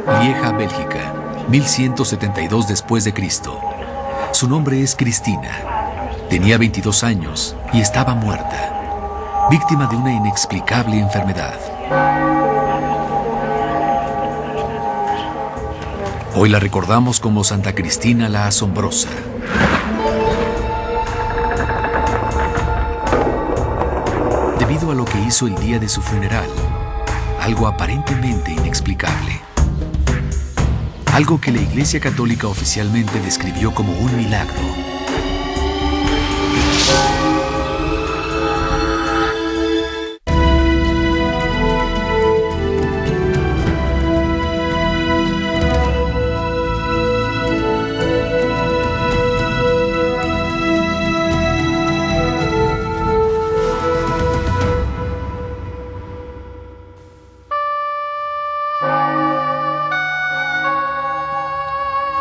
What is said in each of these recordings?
Lieja, Bélgica, 1172 después de Cristo. Su nombre es Cristina. Tenía 22 años y estaba muerta, víctima de una inexplicable enfermedad. Hoy la recordamos como Santa Cristina la Asombrosa. Debido a lo que hizo el día de su funeral, algo aparentemente inexplicable. Algo que la Iglesia Católica oficialmente describió como un milagro.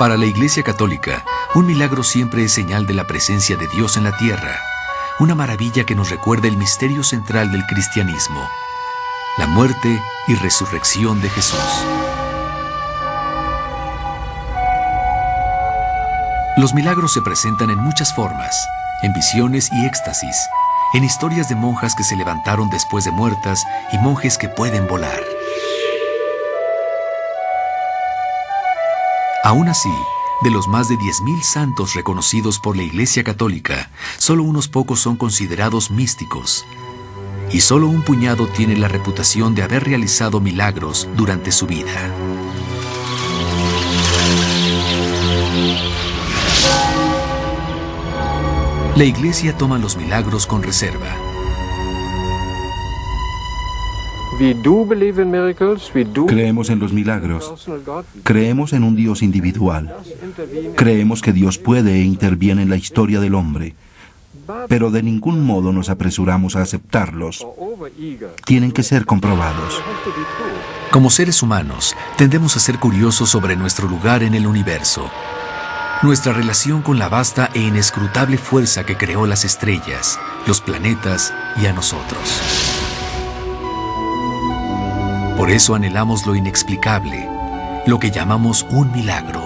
Para la Iglesia Católica, un milagro siempre es señal de la presencia de Dios en la tierra, una maravilla que nos recuerda el misterio central del cristianismo, la muerte y resurrección de Jesús. Los milagros se presentan en muchas formas, en visiones y éxtasis, en historias de monjas que se levantaron después de muertas y monjes que pueden volar. Aún así, de los más de 10.000 santos reconocidos por la Iglesia Católica, solo unos pocos son considerados místicos, y solo un puñado tiene la reputación de haber realizado milagros durante su vida. La Iglesia toma los milagros con reserva. Creemos en los milagros. Creemos en un Dios individual. Creemos que Dios puede e interviene en la historia del hombre. Pero de ningún modo nos apresuramos a aceptarlos. Tienen que ser comprobados. Como seres humanos, tendemos a ser curiosos sobre nuestro lugar en el universo, nuestra relación con la vasta e inescrutable fuerza que creó las estrellas, los planetas y a nosotros. Por eso anhelamos lo inexplicable, lo que llamamos un milagro.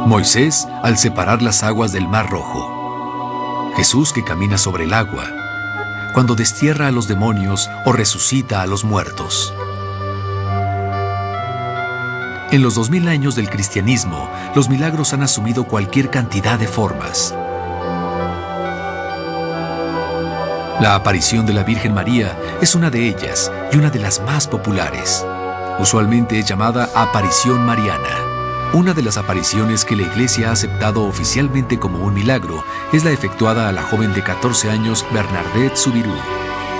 Moisés al separar las aguas del Mar Rojo. Jesús que camina sobre el agua, cuando destierra a los demonios o resucita a los muertos. En los 2000 años del cristianismo, los milagros han asumido cualquier cantidad de formas. La aparición de la Virgen María es una de ellas y una de las más populares. Usualmente es llamada aparición mariana. Una de las apariciones que la Iglesia ha aceptado oficialmente como un milagro es la efectuada a la joven de 14 años Bernadette Soubirous,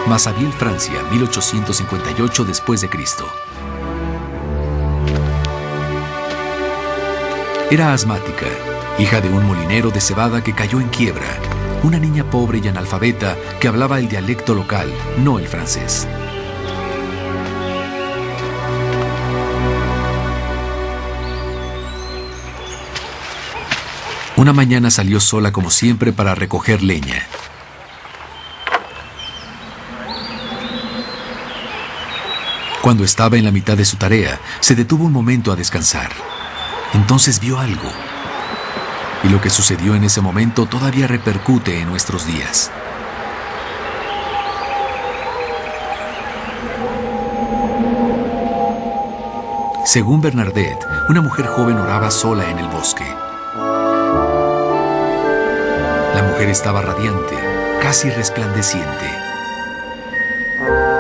Massabielle, Francia, 1858 después de Cristo. Era asmática, hija de un molinero de cebada que cayó en quiebra. Una niña pobre y analfabeta que hablaba el dialecto local, no el francés. Una mañana salió sola como siempre para recoger leña. Cuando estaba en la mitad de su tarea, se detuvo un momento a descansar. Entonces vio algo. Y lo que sucedió en ese momento todavía repercute en nuestros días. Según Bernadette, una mujer joven oraba sola en el bosque. La mujer estaba radiante, casi resplandeciente.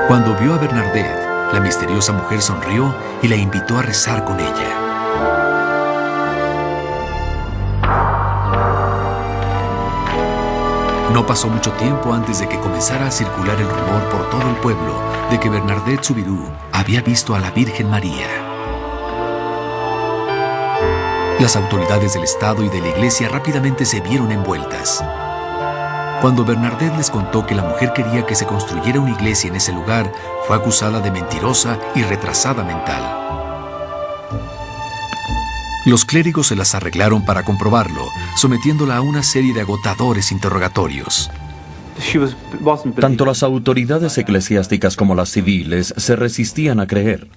Cuando vio a Bernadette, la misteriosa mujer sonrió y la invitó a rezar con ella. No pasó mucho tiempo antes de que comenzara a circular el rumor por todo el pueblo de que Bernadette Soubirous había visto a la Virgen María. Las autoridades del Estado y de la Iglesia rápidamente se vieron envueltas. Cuando Bernadette les contó que la mujer quería que se construyera una iglesia en ese lugar, fue acusada de mentirosa y retrasada mental. Los clérigos se las arreglaron para comprobarlo, sometiéndola a una serie de agotadores interrogatorios. Tanto las autoridades eclesiásticas como las civiles se resistían a creer.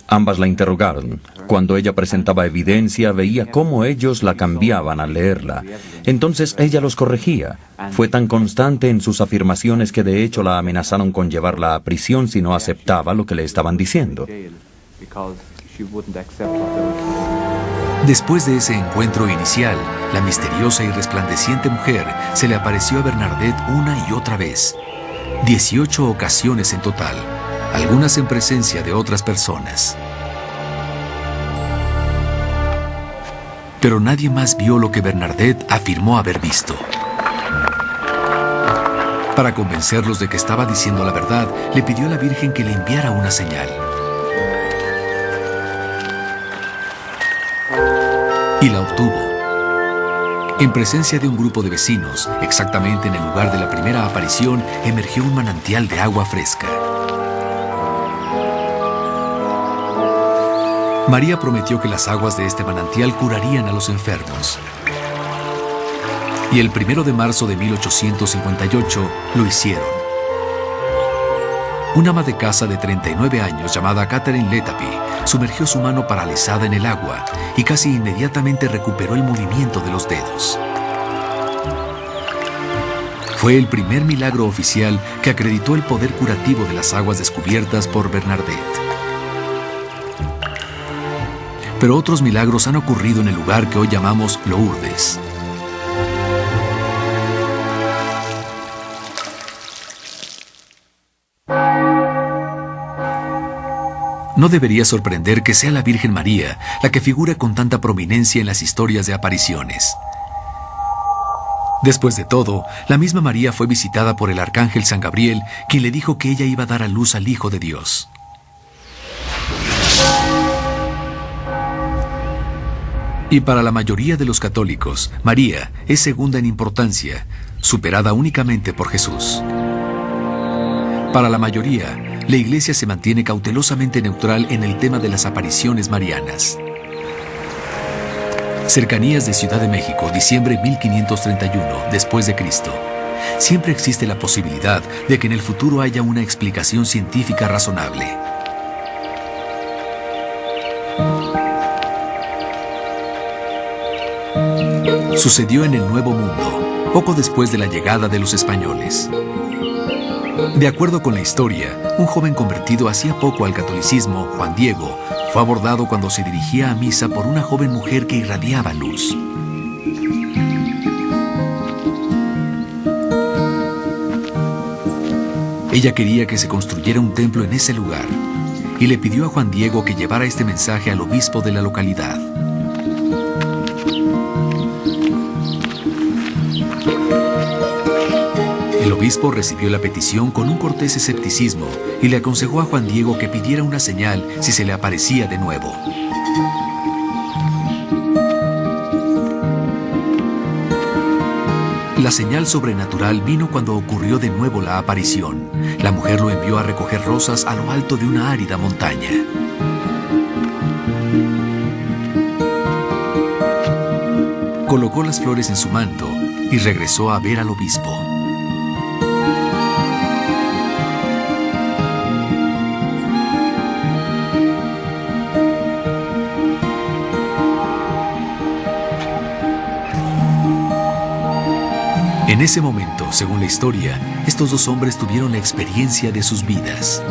Ambas la interrogaron. Cuando ella presentaba evidencia, veía cómo ellos la cambiaban al leerla. Entonces ella los corregía. Fue tan constante en sus afirmaciones que de hecho la amenazaron con llevarla a prisión si no aceptaba lo que le estaban diciendo. Después de ese encuentro inicial, la misteriosa y resplandeciente mujer se le apareció a Bernadette una y otra vez. 18 ocasiones en total, algunas en presencia de otras personas. Pero nadie más vio lo que Bernadette afirmó haber visto. Para convencerlos de que estaba diciendo la verdad, le pidió a la Virgen que le enviara una señal. Y la obtuvo. En presencia de un grupo de vecinos, exactamente en el lugar de la primera aparición, emergió un manantial de agua fresca. María prometió que las aguas de este manantial curarían a los enfermos. Y el 1 de marzo de 1858 lo hicieron. Una ama de casa de 39 años llamada Catherine Letapy sumergió su mano paralizada en el agua y casi inmediatamente recuperó el movimiento de los dedos. Fue el primer milagro oficial que acreditó el poder curativo de las aguas descubiertas por Bernadette. Pero otros milagros han ocurrido en el lugar que hoy llamamos Lourdes. No debería sorprender que sea la Virgen María la que figura con tanta prominencia en las historias de apariciones. Después de todo, la misma María fue visitada por el arcángel San Gabriel, quien le dijo que ella iba a dar a luz al Hijo de Dios. Y para la mayoría de los católicos, María es segunda en importancia, superada únicamente por Jesús. Para la mayoría, la Iglesia se mantiene cautelosamente neutral en el tema de las apariciones marianas. Cercanías de Ciudad de México, diciembre 1531, después de Cristo. Siempre existe la posibilidad de que en el futuro haya una explicación científica razonable. Sucedió en el Nuevo Mundo, poco después de la llegada de los españoles. De acuerdo con la historia, un joven convertido hacía poco al catolicismo, Juan Diego, fue abordado cuando se dirigía a misa por una joven mujer que irradiaba luz. Ella quería que se construyera un templo en ese lugar y le pidió a Juan Diego que llevara este mensaje al obispo de la localidad. El obispo recibió la petición con un cortés escepticismo y le aconsejó a Juan Diego que pidiera una señal si se le aparecía de nuevo. La señal sobrenatural vino cuando ocurrió de nuevo la aparición. La mujer lo envió a recoger rosas a lo alto de una árida montaña. Colocó las flores en su manto y regresó a ver al obispo. En ese momento, según la historia, estos dos hombres tuvieron la experiencia de sus vidas.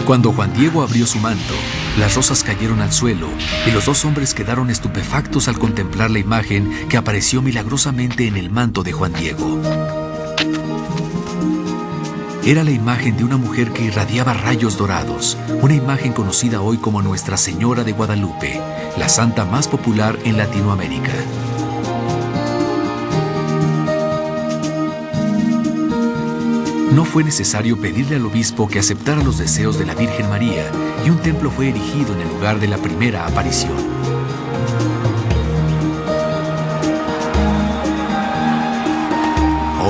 Cuando Juan Diego abrió su manto, las rosas cayeron al suelo y los dos hombres quedaron estupefactos al contemplar la imagen que apareció milagrosamente en el manto de Juan Diego. Era la imagen de una mujer que irradiaba rayos dorados, una imagen conocida hoy como Nuestra Señora de Guadalupe, la santa más popular en Latinoamérica. No fue necesario pedirle al obispo que aceptara los deseos de la Virgen María y un templo fue erigido en el lugar de la primera aparición.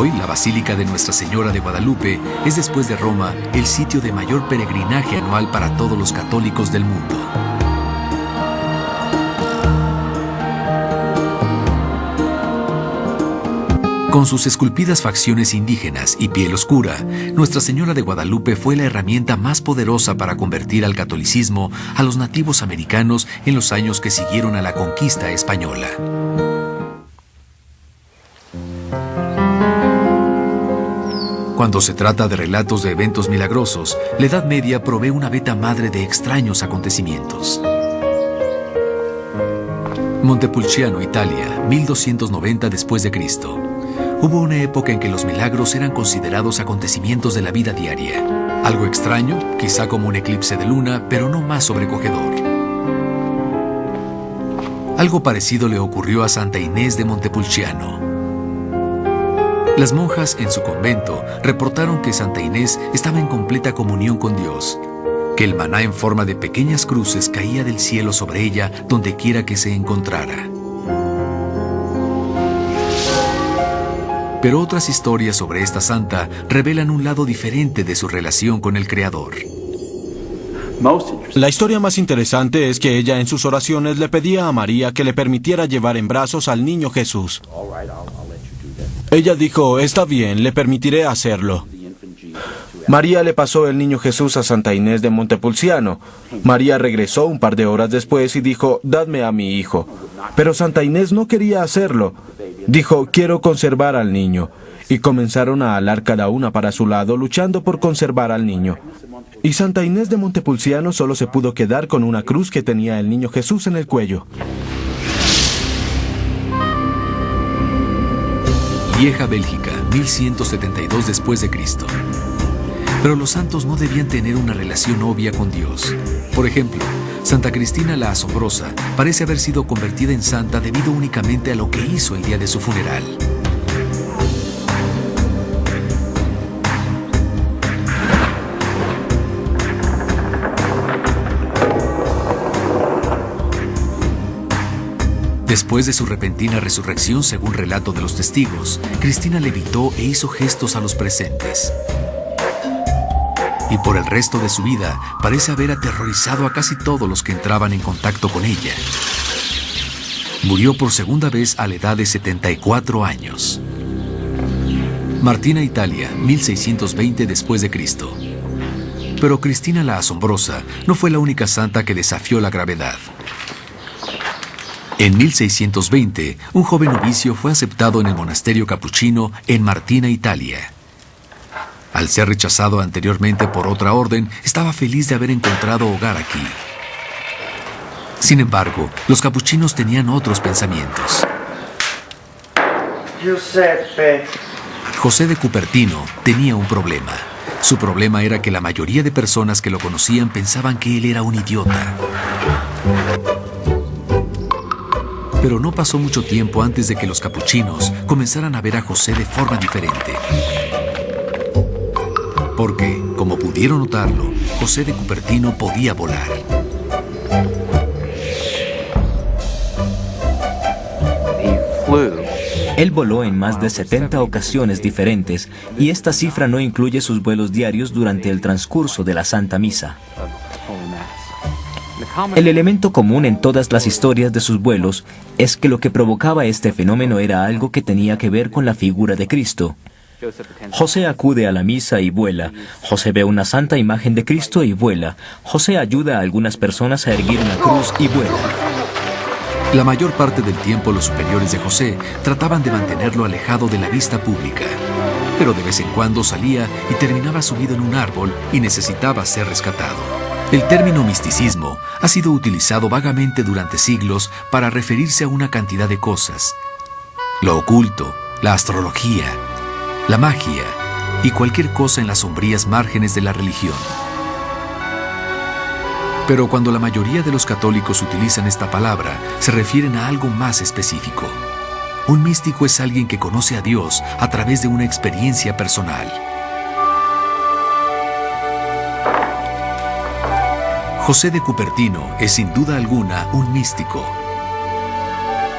Hoy, la Basílica de Nuestra Señora de Guadalupe es, después de Roma, el sitio de mayor peregrinaje anual para todos los católicos del mundo. Con sus esculpidas facciones indígenas y piel oscura, Nuestra Señora de Guadalupe fue la herramienta más poderosa para convertir al catolicismo a los nativos americanos en los años que siguieron a la conquista española. Cuando se trata de relatos de eventos milagrosos, la Edad Media provee una beta madre de extraños acontecimientos. Montepulciano, Italia, 1290 después de Cristo. Hubo una época en que los milagros eran considerados acontecimientos de la vida diaria. Algo extraño, quizá como un eclipse de luna, pero no más sobrecogedor. Algo parecido le ocurrió a Santa Inés de Montepulciano. Las monjas en su convento reportaron que Santa Inés estaba en completa comunión con Dios, que el maná en forma de pequeñas cruces caía del cielo sobre ella donde quiera que se encontrara. Pero otras historias sobre esta santa revelan un lado diferente de su relación con el Creador. La historia más interesante es que ella en sus oraciones le pedía a María que le permitiera llevar en brazos al niño Jesús. Ella dijo, está bien, le permitiré hacerlo. María le pasó el niño Jesús a Santa Inés de Montepulciano. María regresó un par de horas después y dijo, dadme a mi hijo. Pero Santa Inés no quería hacerlo. Dijo, quiero conservar al niño. Y comenzaron a alar cada una para su lado, luchando por conservar al niño. Y Santa Inés de Montepulciano solo se pudo quedar con una cruz que tenía el niño Jesús en el cuello. Vieja Bélgica, 1172 después de Cristo. Pero los santos no debían tener una relación obvia con Dios. Por ejemplo, Santa Cristina la Asombrosa parece haber sido convertida en santa debido únicamente a lo que hizo el día de su funeral. Después de su repentina resurrección, según relato de los testigos, Cristina levitó e hizo gestos a los presentes. Y por el resto de su vida parece haber aterrorizado a casi todos los que entraban en contacto con ella. Murió por segunda vez a la edad de 74 años. Martina, Italia, 1620 después de Cristo. Pero Cristina la Asombrosa no fue la única santa que desafió la gravedad. En 1620, un joven novicio fue aceptado en el monasterio capuchino en Martina, Italia. Al ser rechazado anteriormente por otra orden, estaba feliz de haber encontrado hogar aquí. Sin embargo, los capuchinos tenían otros pensamientos. José de Cupertino tenía un problema. Su problema era que la mayoría de personas que lo conocían pensaban que él era un idiota. Pero no pasó mucho tiempo antes de que los capuchinos comenzaran a ver a José de forma diferente. Porque, como pudieron notarlo, José de Cupertino podía volar. Él voló en más de 70 ocasiones diferentes, y esta cifra no incluye sus vuelos diarios durante el transcurso de la Santa Misa. El elemento común en todas las historias de sus vuelos es que lo que provocaba este fenómeno era algo que tenía que ver con la figura de Cristo. José acude a la misa y vuela. José ve una santa imagen de Cristo y vuela. José ayuda a algunas personas a erguir una cruz y vuela. La mayor parte del tiempo los superiores de José trataban de mantenerlo alejado de la vista pública. Pero de vez en cuando salía y terminaba subido en un árbol y necesitaba ser rescatado. El término misticismo ha sido utilizado vagamente durante siglos para referirse a una cantidad de cosas. Lo oculto, la astrología, la magia y cualquier cosa en las sombrías márgenes de la religión. Pero cuando la mayoría de los católicos utilizan esta palabra, se refieren a algo más específico. Un místico es alguien que conoce a Dios a través de una experiencia personal. José de Cupertino es sin duda alguna un místico,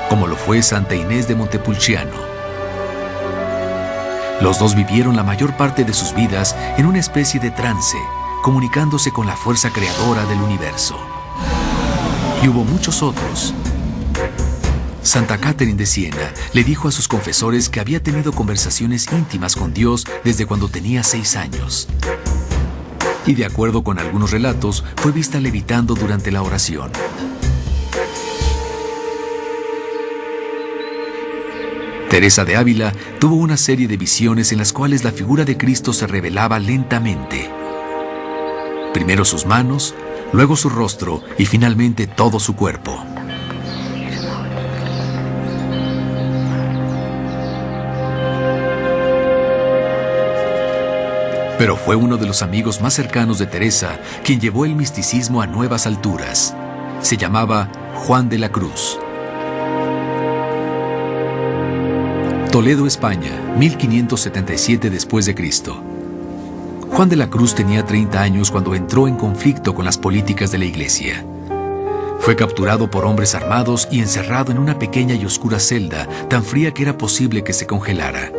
como lo fue Santa Inés de Montepulciano. Los dos vivieron la mayor parte de sus vidas en una especie de trance, comunicándose con la fuerza creadora del universo. Y hubo muchos otros. Santa Catherine de Siena le dijo a sus confesores que había tenido conversaciones íntimas con Dios desde cuando tenía 6 años. Y de acuerdo con algunos relatos, fue vista levitando durante la oración. Teresa de Ávila tuvo una serie de visiones en las cuales la figura de Cristo se revelaba lentamente. Primero sus manos, luego su rostro y finalmente todo su cuerpo. Pero fue uno de los amigos más cercanos de Teresa quien llevó el misticismo a nuevas alturas. Se llamaba Juan de la Cruz. Toledo, España, 1577 después de Cristo. Juan de la Cruz tenía 30 años cuando entró en conflicto con las políticas de la Iglesia. Fue capturado por hombres armados y encerrado en una pequeña y oscura celda tan fría que era posible que se congelara.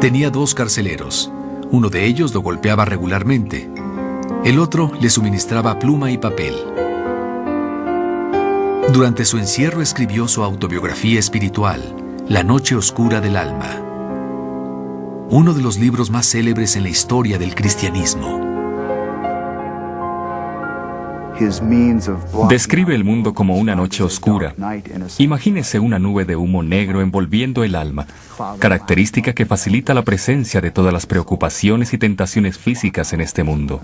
Tenía 2 carceleros. Uno de ellos lo golpeaba regularmente. El otro le suministraba pluma y papel. Durante su encierro escribió su autobiografía espiritual, La noche oscura del alma, uno de los libros más célebres en la historia del cristianismo. Describe el mundo como una noche oscura. Imagínese una nube de humo negro envolviendo el alma, característica que facilita la presencia de todas las preocupaciones y tentaciones físicas en este mundo.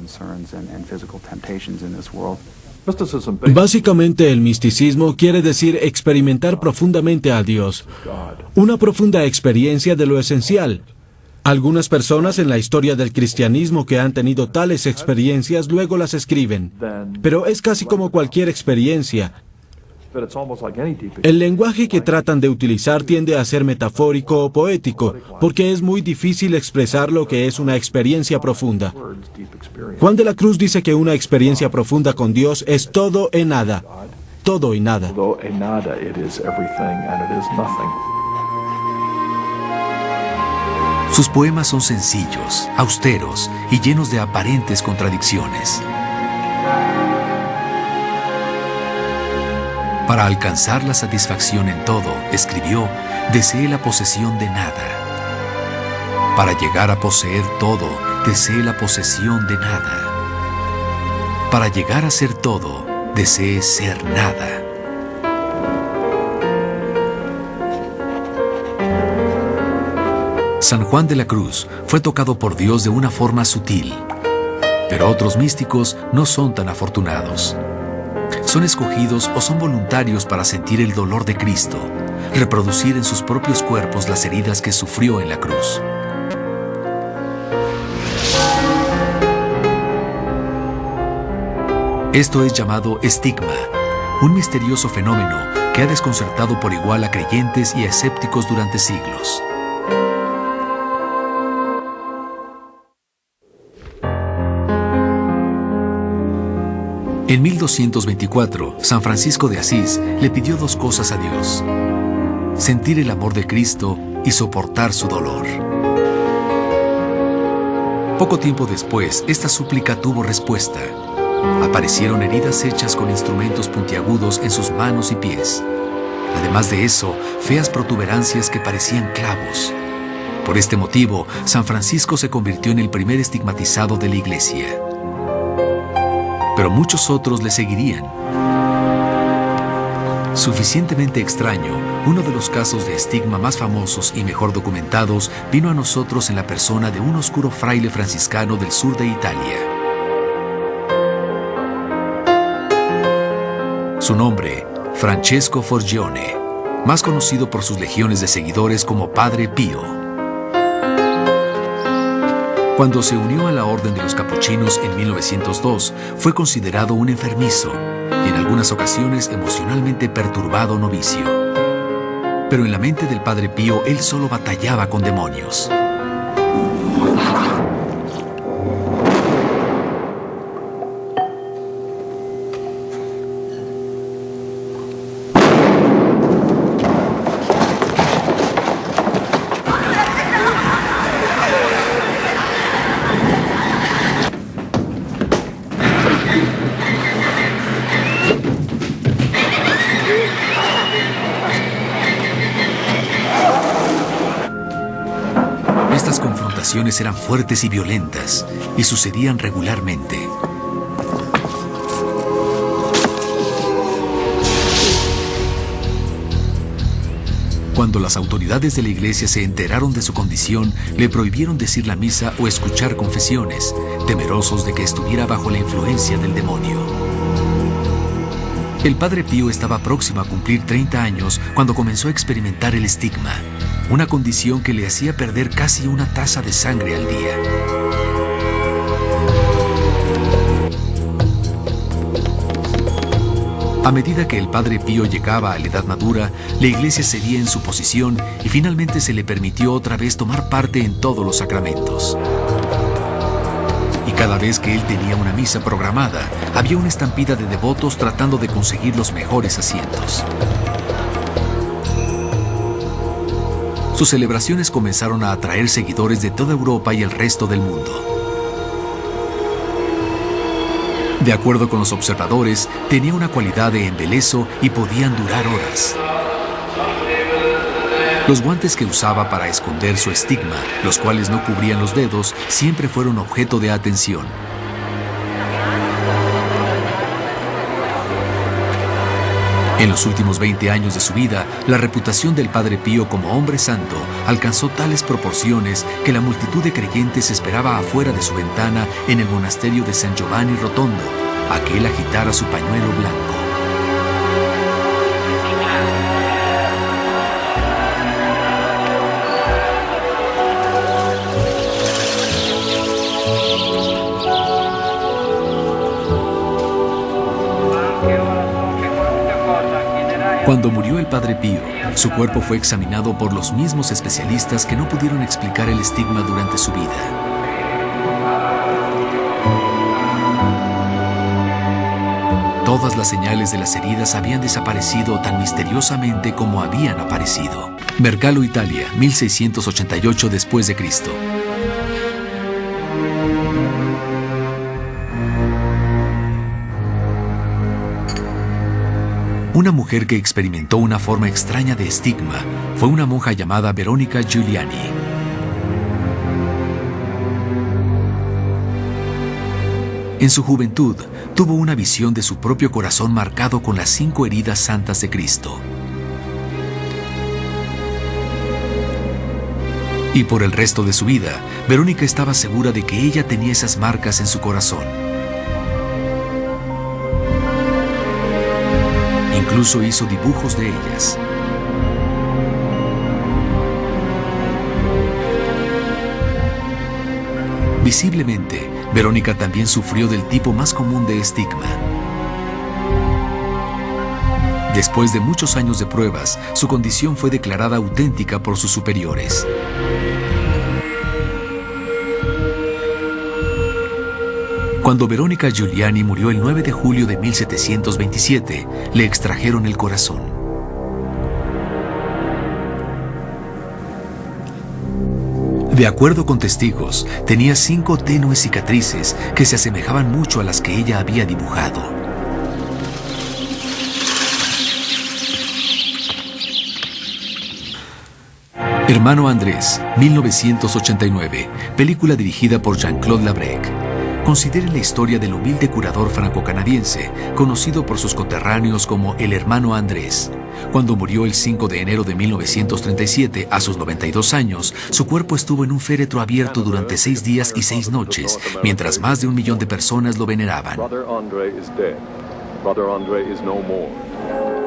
Básicamente, el misticismo quiere decir experimentar profundamente a Dios, una profunda experiencia de lo esencial. Algunas personas en la historia del cristianismo que han tenido tales experiencias luego las escriben, pero es casi como cualquier experiencia. El lenguaje que tratan de utilizar tiende a ser metafórico o poético, porque es muy difícil expresar lo que es una experiencia profunda. Juan de la Cruz dice que una experiencia profunda con Dios es todo en nada. Todo y nada. Sus poemas son sencillos, austeros y llenos de aparentes contradicciones. Para alcanzar la satisfacción en todo, escribió, deseé la posesión de nada. Para llegar a poseer todo, deseé la posesión de nada. Para llegar a ser todo, deseé ser nada. San Juan de la Cruz fue tocado por Dios de una forma sutil, pero otros místicos no son tan afortunados. Son escogidos o son voluntarios para sentir el dolor de Cristo, reproducir en sus propios cuerpos las heridas que sufrió en la cruz. Esto es llamado estigma, un misterioso fenómeno que ha desconcertado por igual a creyentes y a escépticos durante siglos. En 1224, San Francisco de Asís le pidió 2 cosas a Dios: sentir el amor de Cristo y soportar su dolor. Poco tiempo después, esta súplica tuvo respuesta. Aparecieron heridas hechas con instrumentos puntiagudos en sus manos y pies. Además de eso, feas protuberancias que parecían clavos. Por este motivo, San Francisco se convirtió en el primer estigmatizado de la Iglesia. Pero muchos otros le seguirían. Suficientemente extraño, uno de los casos de estigma más famosos y mejor documentados vino a nosotros en la persona de un oscuro fraile franciscano del sur de Italia. Su nombre, Francesco Forgione, más conocido por sus legiones de seguidores como Padre Pío. Cuando se unió a la Orden de los Capuchinos en 1902, fue considerado un enfermizo y en algunas ocasiones emocionalmente perturbado novicio. Pero en la mente del Padre Pío, él solo batallaba con demonios. Estas confrontaciones eran fuertes y violentas y sucedían regularmente. Cuando las autoridades de la iglesia se enteraron de su condición, le prohibieron decir la misa o escuchar confesiones, temerosos de que estuviera bajo la influencia del demonio. El Padre Pío estaba próximo a cumplir 30 años cuando comenzó a experimentar el estigma, una condición que le hacía perder casi una taza de sangre al día. A medida que el Padre Pío llegaba a la edad madura, la iglesia cedía en su posición y finalmente se le permitió otra vez tomar parte en todos los sacramentos. Y cada vez que él tenía una misa programada, había una estampida de devotos tratando de conseguir los mejores asientos. Sus celebraciones comenzaron a atraer seguidores de toda Europa y el resto del mundo. De acuerdo con los observadores, tenía una cualidad de embeleso y podían durar horas. Los guantes que usaba para esconder su estigma, los cuales no cubrían los dedos, siempre fueron objeto de atención. En los últimos 20 años de su vida, la reputación del Padre Pío como hombre santo alcanzó tales proporciones que la multitud de creyentes esperaba afuera de su ventana en el monasterio de San Giovanni Rotondo a que él agitara su pañuelo blanco. Cuando murió el Padre Pío, su cuerpo fue examinado por los mismos especialistas que no pudieron explicar el estigma durante su vida. Todas las señales de las heridas habían desaparecido tan misteriosamente como habían aparecido. Mercallo, Italia, 1688 después de Cristo. Una mujer que experimentó una forma extraña de estigma fue una monja llamada Veronica Giuliani. En su juventud, tuvo una visión de su propio corazón marcado con las 5 heridas santas de Cristo. Y por el resto de su vida, Verónica estaba segura de que ella tenía esas marcas en su corazón. Incluso hizo dibujos de ellas. Visiblemente, Verónica también sufrió del tipo más común de estigma. Después de muchos años de pruebas, su condición fue declarada auténtica por sus superiores. Cuando Verónica Giuliani murió el 9 de julio de 1727, le extrajeron el corazón. De acuerdo con testigos, tenía 5 tenues cicatrices que se asemejaban mucho a las que ella había dibujado. Hermano Andrés, 1989, película dirigida por Jean-Claude Labrec. Considere la historia del humilde curador franco-canadiense, conocido por sus coterráneos como el Hermano Andrés. Cuando murió el 5 de enero de 1937, a sus 92 años, su cuerpo estuvo en un féretro abierto durante 6 días y 6 noches, mientras más de 1 millón de personas lo veneraban.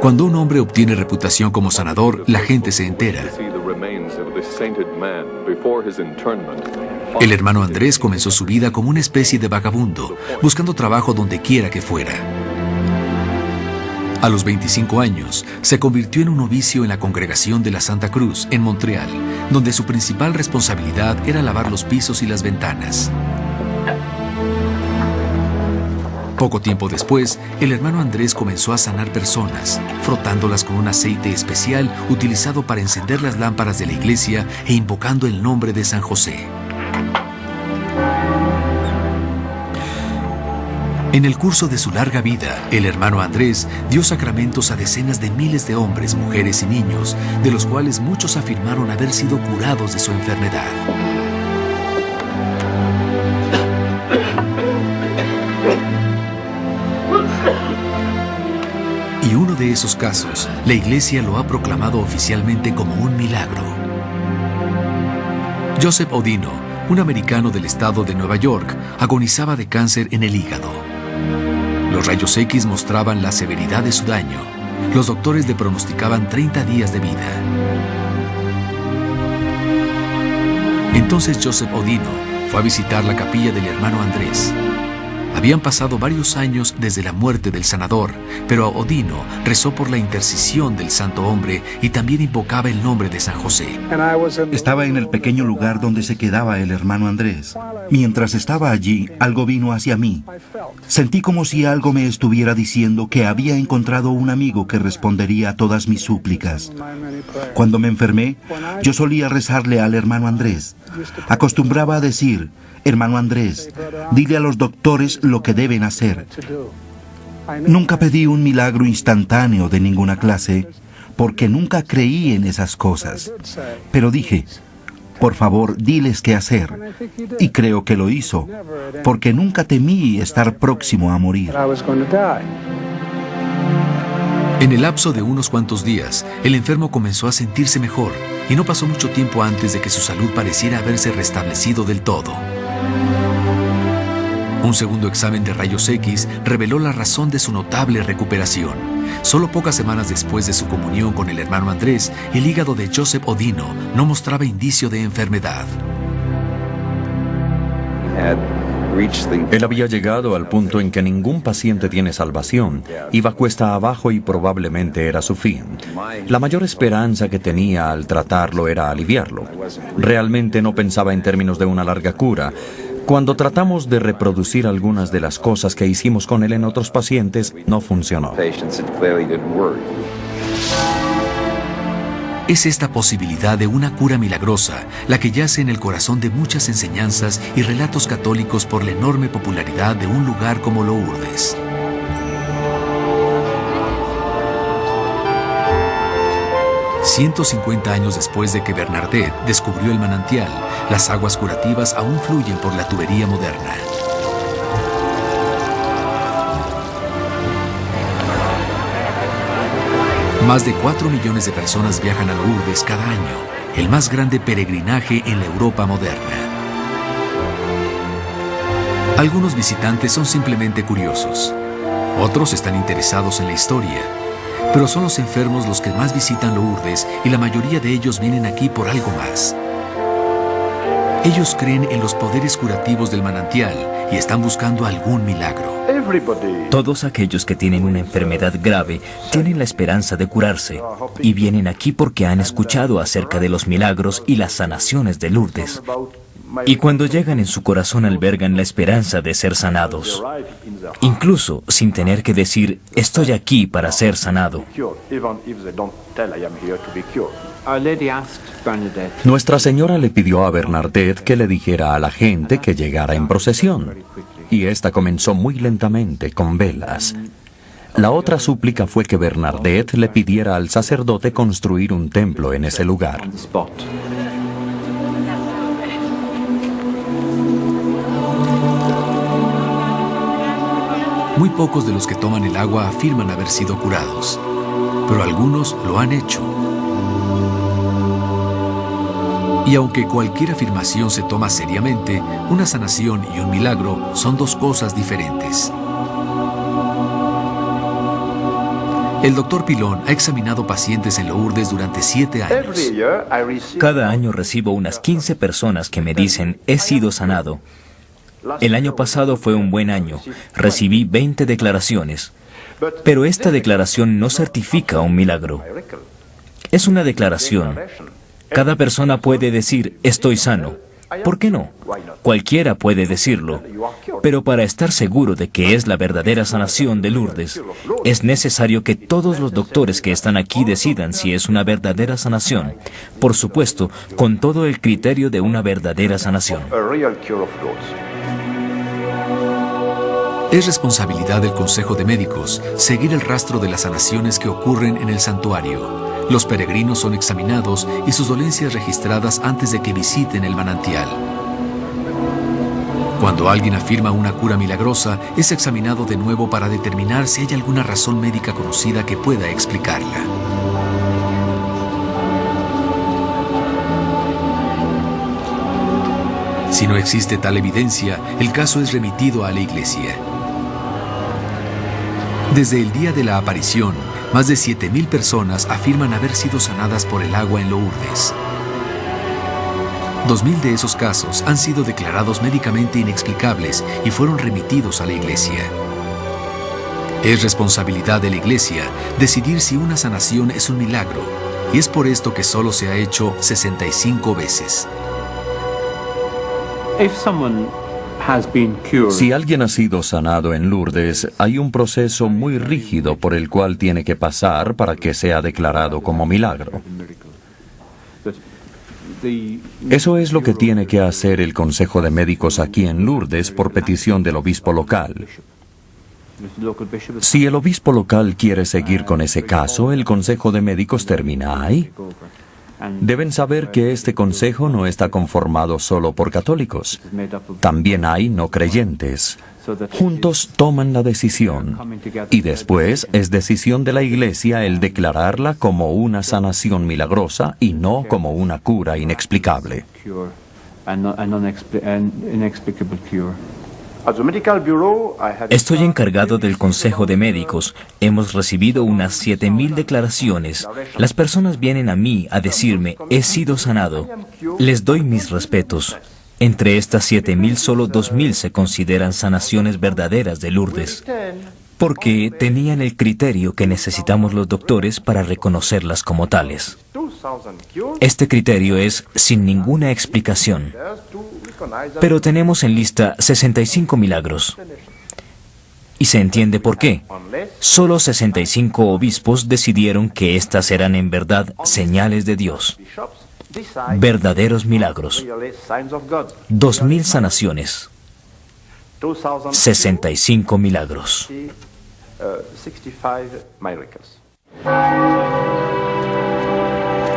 Cuando un hombre obtiene reputación como sanador, la gente se entera. El Hermano Andrés comenzó su vida como una especie de vagabundo, buscando trabajo donde quiera que fuera. A los 25 años, se convirtió en un novicio en la Congregación de la Santa Cruz, en Montreal, donde su principal responsabilidad era lavar los pisos y las ventanas. Poco tiempo después, el Hermano Andrés comenzó a sanar personas, frotándolas con un aceite especial utilizado para encender las lámparas de la iglesia e invocando el nombre de San José. En el curso de su larga vida, el Hermano Andrés dio sacramentos a decenas de miles de hombres, mujeres y niños, de los cuales muchos afirmaron haber sido curados de su enfermedad. Y uno de esos casos, la Iglesia lo ha proclamado oficialmente como un milagro. Joseph Odino, un americano del estado de Nueva York, agonizaba de cáncer en el hígado. Los rayos X mostraban la severidad de su daño. Los doctores le pronosticaban 30 días de vida. Entonces Joseph Odino fue a visitar la capilla del hermano Andrés. Habían pasado varios años desde la muerte del sanador, pero Odino rezó por la intercesión del santo hombre y también invocaba el nombre de San José. Estaba en el pequeño lugar donde se quedaba el hermano Andrés. Mientras estaba allí, algo vino hacia mí. Sentí como si algo me estuviera diciendo que había encontrado un amigo que respondería a todas mis súplicas. Cuando me enfermé, yo solía rezarle al hermano Andrés. Acostumbraba a decir: hermano Andrés, dile a los doctores lo que deben hacer. Nunca pedí un milagro instantáneo de ninguna clase, porque nunca creí en esas cosas. Pero dije: por favor, diles qué hacer. Y creo que lo hizo, porque nunca temí estar próximo a morir. En el lapso de unos cuantos días, el enfermo comenzó a sentirse mejor, y no pasó mucho tiempo antes de que su salud pareciera haberse restablecido del todo. Un segundo examen de rayos X reveló la razón de su notable recuperación. Solo pocas semanas después de su comunión con el hermano Andrés, el hígado de Joseph Odino no mostraba indicio de enfermedad. Él había llegado al punto en que ningún paciente tiene salvación. Iba cuesta abajo y probablemente era su fin. La mayor esperanza que tenía al tratarlo era aliviarlo. Realmente no pensaba en términos de una larga cura. Cuando tratamos de reproducir algunas de las cosas que hicimos con él en otros pacientes, no funcionó. Es esta posibilidad de una cura milagrosa la que yace en el corazón de muchas enseñanzas y relatos católicos por la enorme popularidad de un lugar como Lourdes. «150 años después de que Bernadette descubrió el manantial, las aguas curativas aún fluyen por la tubería moderna. Más de 4 millones de personas viajan a Lourdes cada año, el más grande peregrinaje en la Europa moderna. Algunos visitantes son simplemente curiosos, otros están interesados en la historia, pero son los enfermos los que más visitan Lourdes y la mayoría de ellos vienen aquí por algo más. Ellos creen en los poderes curativos del manantial y están buscando algún milagro. Todos aquellos que tienen una enfermedad grave tienen la esperanza de curarse y vienen aquí porque han escuchado acerca de los milagros y las sanaciones de Lourdes. Y cuando llegan en su corazón albergan la esperanza de ser sanados, incluso sin tener que decir estoy aquí para ser sanado. Nuestra Señora le pidió a Bernadette que le dijera a la gente que llegara en procesión, y esta comenzó muy lentamente con velas. La otra súplica fue que Bernadette le pidiera al sacerdote construir un templo en ese lugar. Muy pocos de los que toman el agua afirman haber sido curados, pero algunos lo han hecho. Y aunque cualquier afirmación se toma seriamente, una sanación y un milagro son dos cosas diferentes. El Dr. Pilón ha examinado pacientes en Lourdes durante 7 años. Cada año recibo unas 15 personas que me dicen he sido sanado. El año pasado fue un buen año. Recibí 20 declaraciones. Pero esta declaración no certifica un milagro. Es una declaración. Cada persona puede decir, estoy sano. ¿Por qué no? Cualquiera puede decirlo. Pero para estar seguro de que es la verdadera sanación de Lourdes, es necesario que todos los doctores que están aquí decidan si es una verdadera sanación. Por supuesto, con todo el criterio de una verdadera sanación. Es responsabilidad del Consejo de Médicos seguir el rastro de las sanaciones que ocurren en el santuario. Los peregrinos son examinados y sus dolencias registradas antes de que visiten el manantial. Cuando alguien afirma una cura milagrosa, es examinado de nuevo para determinar si hay alguna razón médica conocida que pueda explicarla. Si no existe tal evidencia, el caso es remitido a la iglesia. Desde el día de la aparición, más de 7,000 personas afirman haber sido sanadas por el agua en Lourdes. 2,000 de esos casos han sido declarados médicamente inexplicables y fueron remitidos a la iglesia. Es responsabilidad de la iglesia decidir si una sanación es un milagro, y es por esto que solo se ha hecho 65 veces. Si alguien ha sido sanado en Lourdes, hay un proceso muy rígido por el cual tiene que pasar para que sea declarado como milagro. Eso es lo que tiene que hacer el Consejo de Médicos aquí en Lourdes por petición del obispo local. Si el obispo local quiere seguir con ese caso, el Consejo de Médicos termina ahí. Deben saber que este consejo no está conformado solo por católicos. También hay no creyentes. Juntos toman la decisión. Y después es decisión de la Iglesia el declararla como una sanación milagrosa y no como una cura inexplicable. Estoy encargado del Consejo de Médicos. Hemos recibido unas 7,000 declaraciones. Las personas vienen a mí a decirme, he sido sanado. Les doy mis respetos. Entre estas 7,000, solo 2,000 se consideran sanaciones verdaderas de Lourdes, porque tenían el criterio que necesitamos los doctores para reconocerlas como tales. Este criterio es sin ninguna explicación. Pero tenemos en lista 65 milagros. Y se entiende por qué. Solo 65 obispos decidieron que estas eran en verdad señales de Dios. Verdaderos milagros. 2,000 sanaciones. 65 milagros.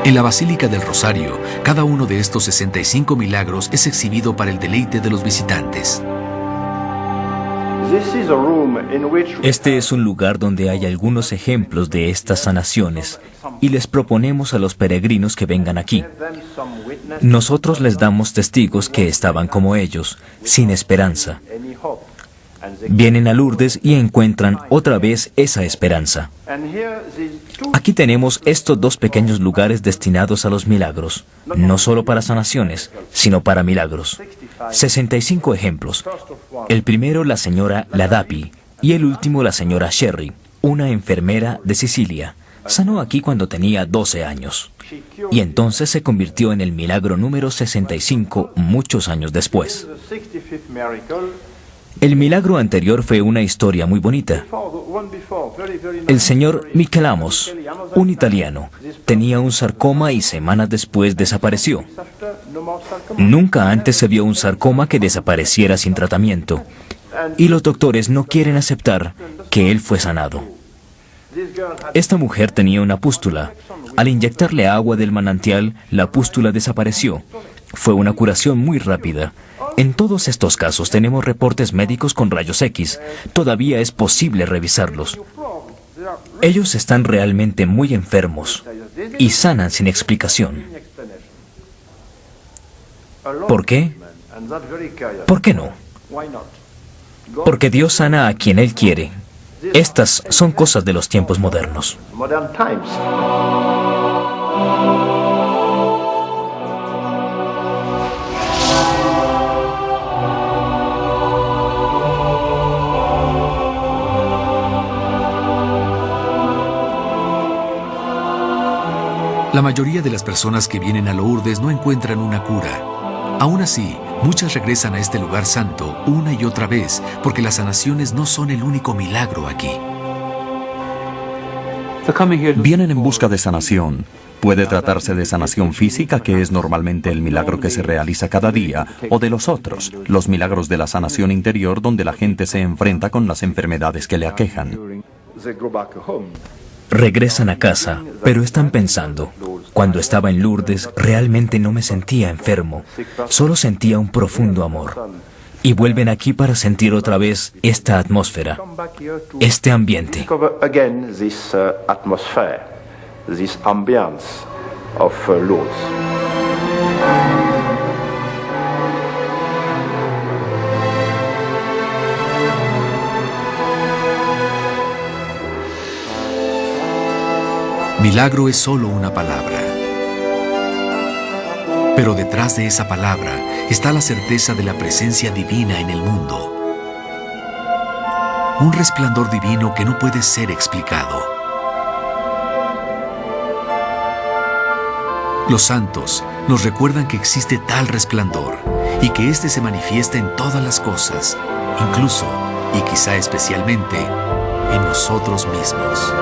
En la Basílica del Rosario, cada uno de estos 65 milagros es exhibido para el deleite de los visitantes. Este es un lugar donde hay algunos ejemplos de estas sanaciones y les proponemos a los peregrinos que vengan aquí. Nosotros les damos testigos que estaban como ellos, sin esperanza. Vienen a Lourdes y encuentran otra vez esa esperanza. Aquí tenemos estos 2 pequeños lugares destinados a los milagros, no solo para sanaciones, sino para milagros. 65 ejemplos. El primero, la señora Ladapi, y el último, la señora Sherry, una enfermera de Sicilia. Sanó aquí cuando tenía 12 años. Y entonces se convirtió en el milagro número 65 muchos años después. El milagro anterior fue una historia muy bonita. El señor Michelamos, un italiano, tenía un sarcoma y semanas después desapareció. Nunca antes se vio un sarcoma que desapareciera sin tratamiento. Y los doctores no quieren aceptar que él fue sanado. Esta mujer tenía una pústula. Al inyectarle agua del manantial, la pústula desapareció. Fue una curación muy rápida. En todos estos casos tenemos reportes médicos con rayos X. Todavía es posible revisarlos. Ellos están realmente muy enfermos y sanan sin explicación. ¿Por qué? ¿Por qué no? Porque Dios sana a quien Él quiere. Estas son cosas de los tiempos modernos. La mayoría de las personas que vienen a Lourdes no encuentran una cura. Aún así, muchas regresan a este lugar santo una y otra vez porque las sanaciones no son el único milagro aquí. Vienen en busca de sanación. Puede tratarse de sanación física, que es normalmente el milagro que se realiza cada día, o de los otros, los milagros de la sanación interior, donde la gente se enfrenta con las enfermedades que le aquejan. Regresan a casa, pero están pensando, cuando estaba en Lourdes realmente no me sentía enfermo, solo sentía un profundo amor. Y vuelven aquí para sentir otra vez esta atmósfera, este ambiente. Discover again this atmosphere, this ambience of Lourdes. Milagro es solo una palabra. Pero detrás de esa palabra está la certeza de la presencia divina en el mundo. Un resplandor divino que no puede ser explicado. Los santos nos recuerdan que existe tal resplandor y que éste se manifiesta en todas las cosas, incluso, y quizá especialmente, en nosotros mismos.